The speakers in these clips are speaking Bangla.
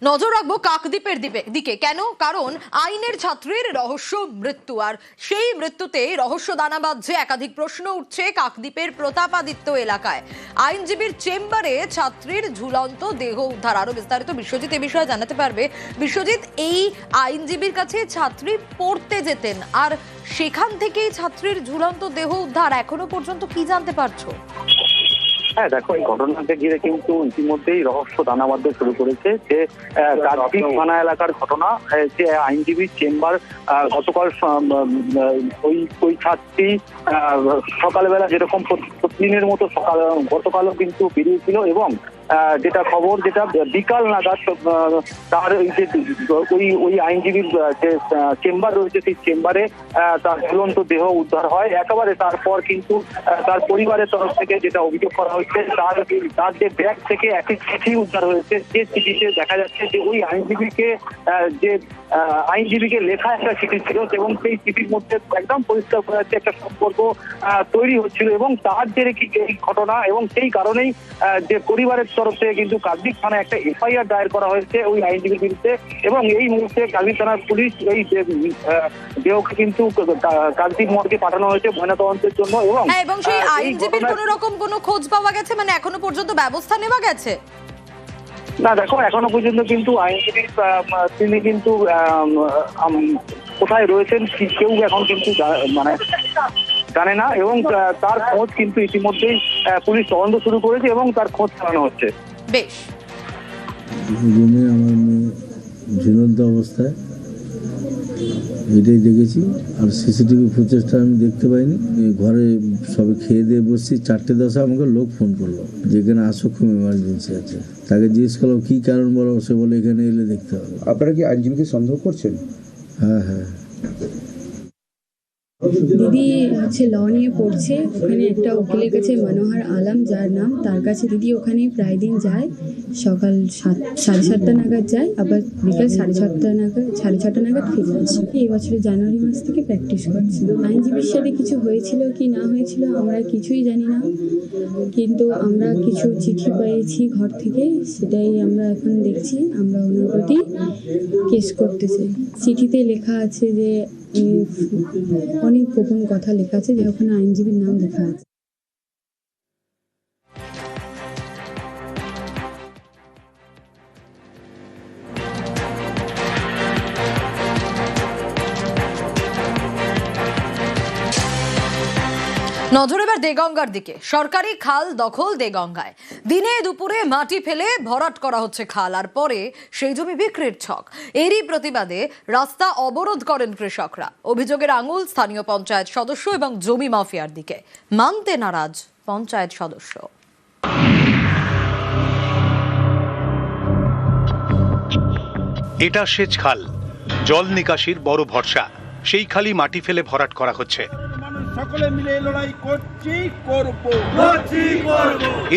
নজর রাখবো কাকদ্বীপের দিকে। কেন? কারণ আইনের ছাত্রীর রহস্য মৃত্যু, আর সেই মৃত্যুতে রহস্য দানা বাঁধছে। একাধিক প্রশ্ন উঠছে কাকদ্বীপের প্রতাপাদিত্য এলাকায়। আইনজীবীর চেম্বারে ছাত্রীর ঝুলন্ত দেহ উদ্ধার। আরো বিস্তারিত বিশ্বজিৎ এ বিষয়ে জানাতে পারবে। বিশ্বজিৎ, এই আইনজীবীর কাছে ছাত্রী পড়তে যেতেন, আর সেখান থেকেই ছাত্রীর ঝুলন্ত দেহ উদ্ধার। এখনো পর্যন্ত কি জানতে পারছো? হ্যাঁ দেখো, এই ঘটনাকে ঘিরে কিন্তু ইতিমধ্যেই রহস্য দানা বাঁধতে শুরু করেছে। যে কাকদ্বীপ থানা এলাকার ঘটনা, যে আইনজীবীর চেম্বার গতকাল ওই ছাত্রী সকালবেলা যেরকম প্রতিদিনের মতো গতকালও কিন্তু বেরিয়েছিল, এবং যেটা খবর, যেটা বিকাল নাগাদ তার ওই আইনজীবীর যে চেম্বার রয়েছে সেই চেম্বারে তার ঝুলন্ত দেহ উদ্ধার হয়। একেবারে তারপর কিন্তু তার পরিবারের তরফ থেকে যেটা অভিযোগ করা হচ্ছে, তার যে ব্যাগ থেকে একটি চিঠি উদ্ধার হয়েছে। যে চিঠিতে দেখা যাচ্ছে যে ওই আইনজীবীকে লেখা একটা চিঠি ছিল, এবং সেই চিঠির মধ্যে একদম পরিষ্কার করা যাচ্ছে একটা সম্পর্ক তৈরি হচ্ছিল, এবং তার জেরে কি এই ঘটনা, এবং সেই কারণেই যে পরিবারের তরফ থেকে কিন্তু কাকদ্বীপ থানায় একটা এফআইআর দায়ের করা হয়েছে ওই আইনজীবীর বিরুদ্ধে। এবং এই মুহূর্তে কাকদ্বীপ থানার পুলিশ এই দেহকে কিন্তু কাকদ্বীপ মর্গে পাঠানো হয়েছে ময়নাতদন্তের জন্য। এবং সেই আইনজীবীর কোনো রকম কোনো খোঁজ পাওয়া গেছে? মানে এখনো পর্যন্ত ব্যবস্থা নেওয়া গেছে? না দেখো, এখনো পর্যন্ত কিন্তু আইনজীবী তিনি কিন্তু কোথায় রয়েছেন কেউ এখন কিন্তু জানে না, এবং তার খোঁজ কিন্তু ইতিমধ্যেই পুলিশ তদন্ত শুরু করেছে এবং তার খোঁজ চালানো হচ্ছে। বেশ। রুমে আমার মেয়ে ঝুলন্ত অবস্থায়, এটাই দেখেছি। আর সিসিটিভি ফুটেজটা আমি দেখতে পাইনি। ঘরে সবে খেয়ে দিয়ে বসছি, 4:10 আমাকে লোক ফোন করলো, যেখানে আসো, খুব এমার্জেন্সি আছে। তাকে জিজ্ঞেস করলাম কী কারণ বলো, সে বলে এখানে এলে দেখতে হবে। আপনারা কি আইনজীবীকে সন্দেহ করছেন? হ্যাঁ হ্যাঁ। দিদি ল নিয়ে পড়ছে, ওখানে একটা উকিলের কাছে, মনোহর আলম যার নাম, তার কাছে দিদি ওখানে প্রায় দিন যায়। সকাল 7:30 নাগাদ যায়, আবার বিকাল 6:30 নাগাদ ফিরে আসে। এই বছরের জানুয়ারি মাস থেকে প্র্যাকটিস করছে। আইনজীবীর সাথে কিছু হয়েছিল কি না হয়েছিল আমরা কিছুই জানি না, কিন্তু আমরা কিছু চিঠি পেয়েছি ঘর থেকে, সেটাই আমরা এখন দেখছি। আমরা ওনার প্রতি কেস করতে চাই। চিঠিতে লেখা আছে যে অনেক গোপন কথা লেখা আছে, যে ওখানে আইনজীবীর নাম লেখা আছে। নজর এবার দেগঙ্গার দিকে। সরকারি খাল দখল দেগঙ্গায়। দিনে দুপুরে মাটি ফেলে ভরাট করা হচ্ছে খাল, আর পরে সেই জমি বিক্রির ছক। এরই প্রতিবাদে রাস্তা অবরোধ করেন কৃষকরা। অভিযোগের আঙুল স্থানীয় পঞ্চায়েত সদস্য এবং জমি মাফিয়ার দিকে। মানতে নারাজ পঞ্চায়েত সদস্য। এটা সেচ খাল, জল নিকাশির বড় ভরসা। সেই খালি মাটি ফেলে ভরাট করা হচ্ছে। সকলে মিলে লড়াই করছি, করব।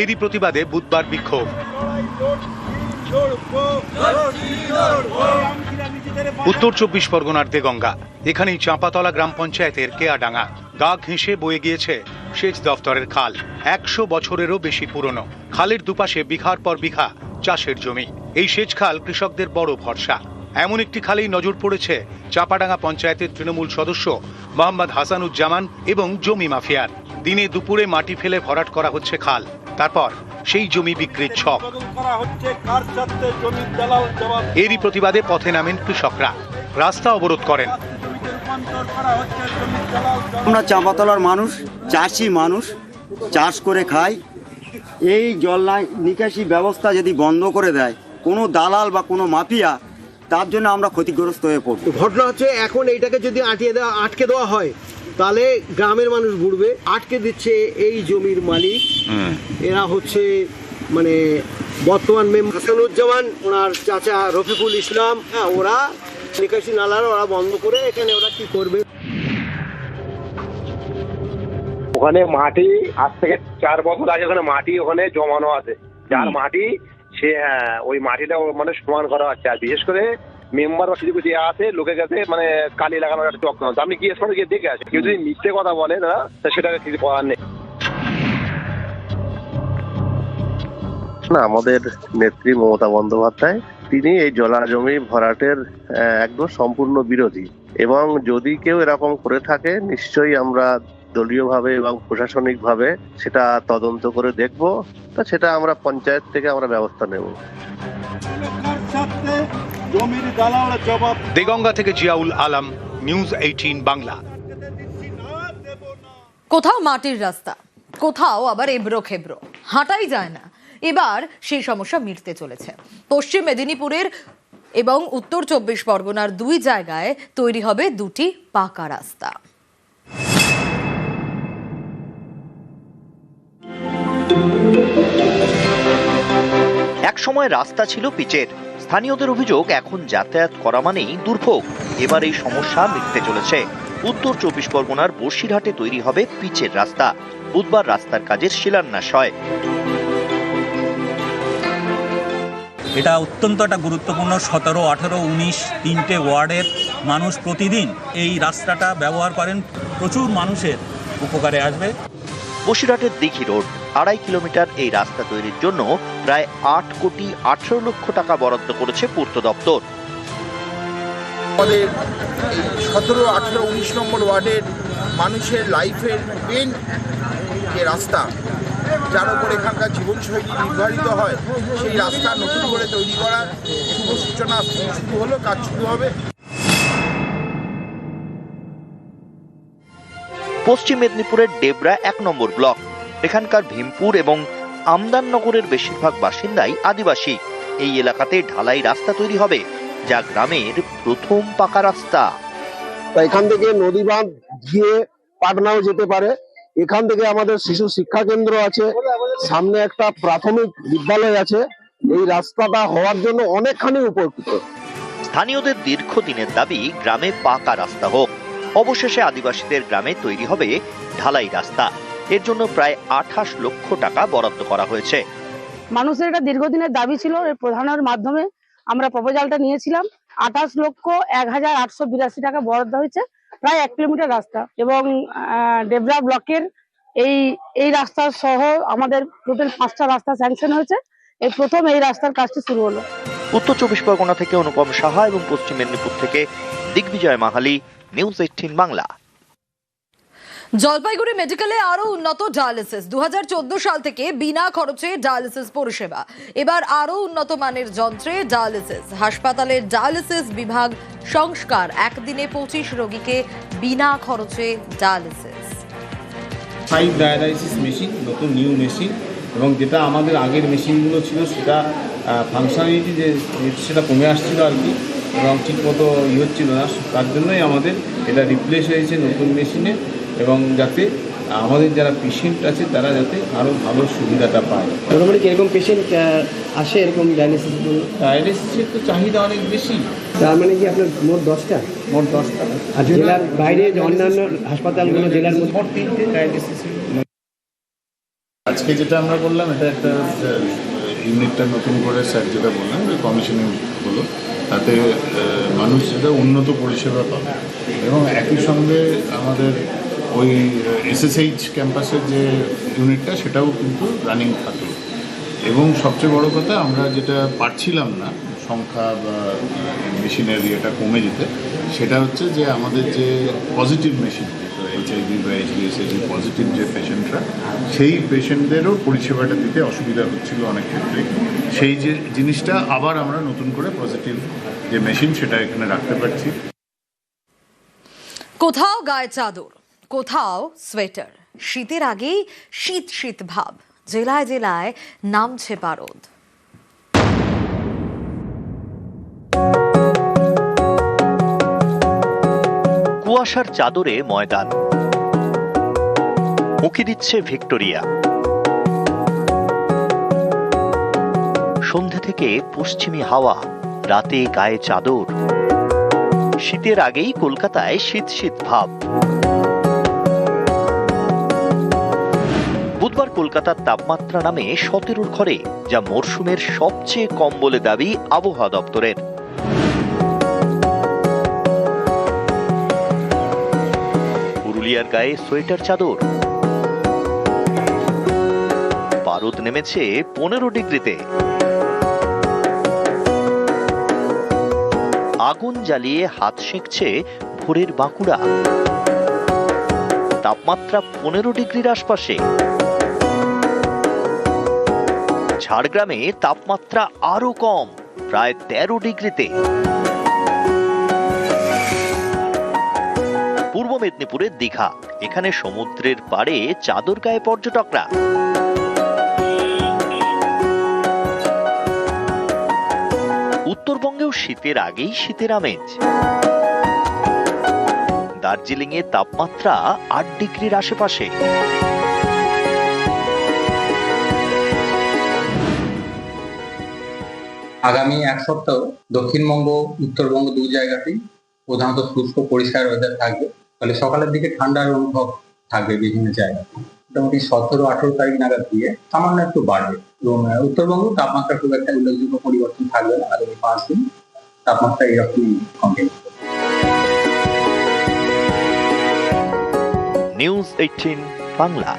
এরই প্রতিবাদে বুধবার বিক্ষোভ। উত্তর 24 পরগনার দেগঙ্গা। এখানেই চাঁপাতলা গ্রাম পঞ্চায়েতের কেয়াডাঙ্গা। গা ঘেঁষে বয়ে গিয়েছে সেচ দফতরের খাল। 100 বছরেরও বেশি পুরনো। খালের দুপাশে বিঘার পর বিঘা চাষের জমি। এই সেচ খাল কৃষকদের বড় ভরসা। এমন একটি খালেই নজর পড়েছে চাঁপাডাঙ্গা পঞ্চায়েতের তৃণমূল সদস্য মোহাম্মদ হাসানুজ্জামান এবং জমি মাফিয়ার। দিনে দুপুরে মাটি ফেলে ভরাট করা হচ্ছে খাল, তারপর সেই জমি বিক্রির ছক। এরই প্রতিবাদে পথে নামেন কৃষকরা, রাস্তা অবরোধ করেন। আমরা চাঁপাতলার মানুষ, চাষি মানুষ, চাষ করে খাই। এই জল নিকাশি ব্যবস্থা যদি বন্ধ করে দেয় কোনো দালাল বা কোনো মাফিয়া, তার জন্য আমরা ক্ষতিগ্রস্ত হয়ে পড়ব। ঘটনা হচ্ছে, এখন এইটাকে যদি আটকে দেওয়া হয়, তাহলে গ্রামের মানুষ বুড়বে। আটকে দিচ্ছে এই জমির মালিক, এরা হচ্ছে মানে বর্তমান মেম্বার হাসানুজ্জামান, ওনার চাচা রফিকুল ইসলাম। হ্যাঁ, ওরা নিকাশি নালার ওরা বন্ধ করে এখানে ওরা কি করবে। ওখানে মাটি আজ থেকে 4 বছর আগে ওখানে মাটি ওখানে জমানো আছে, যার মাটি সে ওই মাটিটা মানে সমান করা হচ্ছে। আর বিশেষ করে মেম্বার বা কিছু কিছু আছে লোকের কাছে মানে কালি লাগানোর একটা চক্র। আপনি গিয়ে গিয়ে দেখে আসেন, কেউ যদি মিথ্যে কথা বলে না, সেটা কিছু করার নেই। না, আমাদের নেত্রী মমতা বন্দ্যোপাধ্যায় তিনি এই জলাজমি ভরাটের একদম সম্পূর্ণ বিরোধী, এবং যদি কেউ এরকম করে থাকে নিশ্চয়ই আমরা দলীয়ভাবে এবং প্রশাসনিকভাবে সেটা তদন্ত করে দেখব, তা সেটা আমরা পঞ্চায়েত থেকে আমরা ব্যবস্থা নেব। এলাকার স্বার্থে জমির দালাল জবাব দেগঙ্গা থেকে জিয়াউল আলম, নিউজ 18 বাংলা। কোথাও মাটির রাস্তা, কোথাও আবার এবড়ো খেবড়ো, হাঁটাই যায় না। এবার সেই সমস্যা মিটতে চলেছে। পশ্চিম মেদিনীপুরের এবং উত্তর 24 পরগনার 2 জায়গায় তৈরি হবে 2টি পাকা রাস্তা। একসময় রাস্তা ছিল পিচের। স্থানীয়দের অভিযোগ এখন যাতায়াত করা মানেই দুর্ভোগ। এবার এই সমস্যা মিটতে চলেছে। উত্তর 24 পরগনার বসিরহাটে তৈরি হবে পিচের রাস্তা। বুধবার রাস্তার কাজের শিলান্যাস হয়। এটা অত্যন্ত একটা গুরুত্বপূর্ণ। 17, 18, 19 তিনটে ওয়ার্ডের মানুষ প্রতিদিন এই রাস্তাটা ব্যবহার করেন। প্রচুর মানুষের উপকারে আসবে। বসিরহাটের দিঘি রোড 2.5 কিলোমিটার এই রাস্তা তৈরির জন্য প্রায় 8 কোটি 18 লক্ষ টাকা বরাদ্দ করেছে পূর্ত দপ্তর। আমাদের এই 17, 18, 19 নম্বর ওয়ার্ডের মানুষের লাইফের মেন যে রাস্তা, যার উপর এখানকার জীবনশৈলী নির্ধারিত হয়, সেই রাস্তা নতুন করে তৈরি করার শুভ সূচনা শুরু হলো, কাজ শুরু হবে। পশ্চিম মেদিনীপুরের ডেবরা 1 নম্বর ব্লক। এখানকার ভীমপুর এবং আমদাননগরের বেশিরভাগ বাসিন্দাই আদিবাসী। এই এলাকাতে ঢালাই রাস্তা তৈরি হবে, যা গ্রামের প্রথম পাকা রাস্তা। এখান থেকে নদী বাঁধ গিয়ে পাটনাও যেতে পারে। এখান থেকে আমাদের শিশু শিক্ষা কেন্দ্র আছে, সামনে একটা প্রাথমিক বিদ্যালয় আছে। এই রাস্তাটা হওয়ার জন্য অনেকখানি উপকৃত। স্থানীয়দের দীর্ঘদিনের দাবি গ্রামে পাকা রাস্তা হোক। অবশেষে আদিবাসীদের গ্রামে তৈরি হবে ঢালাই রাস্তা। এর জন্য প্রায় 28 লক্ষ টাকা বরাদ্দ করা হয়েছে। মানুষের এটা দীর্ঘদিনের দাবি ছিল। এর প্রধানের মাধ্যমে আমরা প্রপোজালটা নিয়েছিলাম। 28,01,882 টাকা বরাদ্দ হয়েছে, প্রায় 1 কিলোমিটার রাস্তা। এবং ডেবরা ব্লকের এই রাস্তা সহ আমাদের টোটাল 5টা রাস্তা স্যাংশন হয়েছে। এই প্রথম এই রাস্তার কাজটি শুরু হলো। উত্তর 24 পরগনা থেকে অনুপম সাহা এবং পশ্চিম মেদিনীপুর থেকে দিগ্বিজয় মাহালি, নিউজ 18 বাংলা। জলপাইগুড়ি মেডিকেলে আরো উন্নত ডায়ালিসিস। 2014 সাল থেকে বিনা খরচে ডায়ালিসিস পরিষেবা। এবার আরো উন্নত মানের যন্ত্রে ডায়ালিসিস। হাসপাতালের ডায়ালিসিস বিভাগ সংস্কার। একদিনে 25 রোগীকে বিনা খরচে ডায়ালিসিস। 5 ডায়ালাইসিস মেশিন, নতুন নিউ মেশিন, এবং যেটা আমাদের আগের মেশিনগুলো ছিল সেটা ফাংশনালিটি সেটা কমে আসছিল আর কি, এবং ঠিকমতো হচ্ছিল না। তার জন্যই আমাদের এটা রিপ্লেস হয়েছে নতুন মেশিনে, এবং যাতে আমাদের যারা পেশেন্ট আছে তারা যাতে আরও ভালো সুবিধাটা পায়। মোটামুটি কিরকম পেশেন্ট আসে এরকম ডায়ালিসিসগুলো? ডায়ালিসিসের তো চাহিদা অনেক বেশি। তার মানে কি আপনার মোট 10টা? মোট 10টা। আর জেলার বাইরে অন্যান্য হাসপাতালগুলো জেলার মধ্যে মোট 3টে ডায়ালিসিস। আজকে যেটা আমরা করলাম, এটা একটা ইউনিটটা নতুন করে স্যার যেটা বললাম যে কমিশনিং হলো, তাতে মানুষ যেটা উন্নত পরিষেবা পাবে, এবং একই সঙ্গে আমাদের ওই SSH ক্যাম্পাসের যে ইউনিটটা সেটাও কিন্তু রানিং থাকলো। এবং সবচেয়ে বড় কথা, আমরা যেটা পারছিলাম না সংখ্যা বা মেশিনের ইয়েটা কমে যেতে, সেটা হচ্ছে যে আমাদের যে পজিটিভ মেশিন, HIV বা HBsAg পজিটিভ যে পেশেন্টরা, সেই পেশেন্টদেরও পরিষেবাটা দিতে অসুবিধা হচ্ছিল অনেক ক্ষেত্রে। সেই যে জিনিসটা আবার আমরা নতুন করে পজিটিভ যে মেশিন সেটা এখানে রাখতে পারছি। কোথাও গায়ে চাদর, কোথাও সোয়েটার। শীতের আগেই শীত শীত ভাব। জেলায় জেলায় নামছে পারদ। কুয়াশার চাদরে ময়দান, উঁকি দিচ্ছে ভিক্টোরিয়া। সন্ধে থেকে পশ্চিমী হাওয়া, রাতে গায়ে চাদর। শীতের আগেই কলকাতায় শীত শীত ভাব। বুধবার কলকাতার তাপমাত্রা নামে 17-র ঘরে, যা মরশুমের সবচেয়ে কম বলে দাবি আবহাওয়া দপ্তরের। পুরুলিয়ার গায়ে সোয়েটার চাদর। পারদ নেমেছে 15 ডিগ্রিতে। আগুন জ্বালিয়ে হাত সেঁকছে ভোরের বাঁকুড়া। তাপমাত্রা 15 ডিগ্রির আশপাশে। ঝাড়গ্রামে তাপমাত্রা আরো কম, প্রায় 13 ডিগ্রিতে। পূর্ব মেদিনীপুরের দীঘা, এখানে সমুদ্রের পাড়ে চাদর গায়ে পর্যটকরা। উত্তরবঙ্গেও শীতের আগেই শীতের আমেজ। দার্জিলিং এ তাপমাত্রা 8 ডিগ্রির আশেপাশে। আগামী এক সপ্তাহ দক্ষিণবঙ্গ উত্তরবঙ্গ দু জায়গাতেই প্রধানত শুষ্ক পরিষ্কার ওয়েদার থাকবে, ফলে সকালের দিকে ঠান্ডার অনুভব থাকবে বিভিন্ন জায়গায়। মোটামুটি 17-18 তারিখ নাগাদ দিয়ে সামান্য একটু বাড়বে এবং উত্তরবঙ্গ তাপমাত্রা খুব একটা উল্লেখযোগ্য পরিবর্তন থাকবে না। আগামী 5 দিন তাপমাত্রা এরকমই কমবে। নিউজ 18 বাংলা।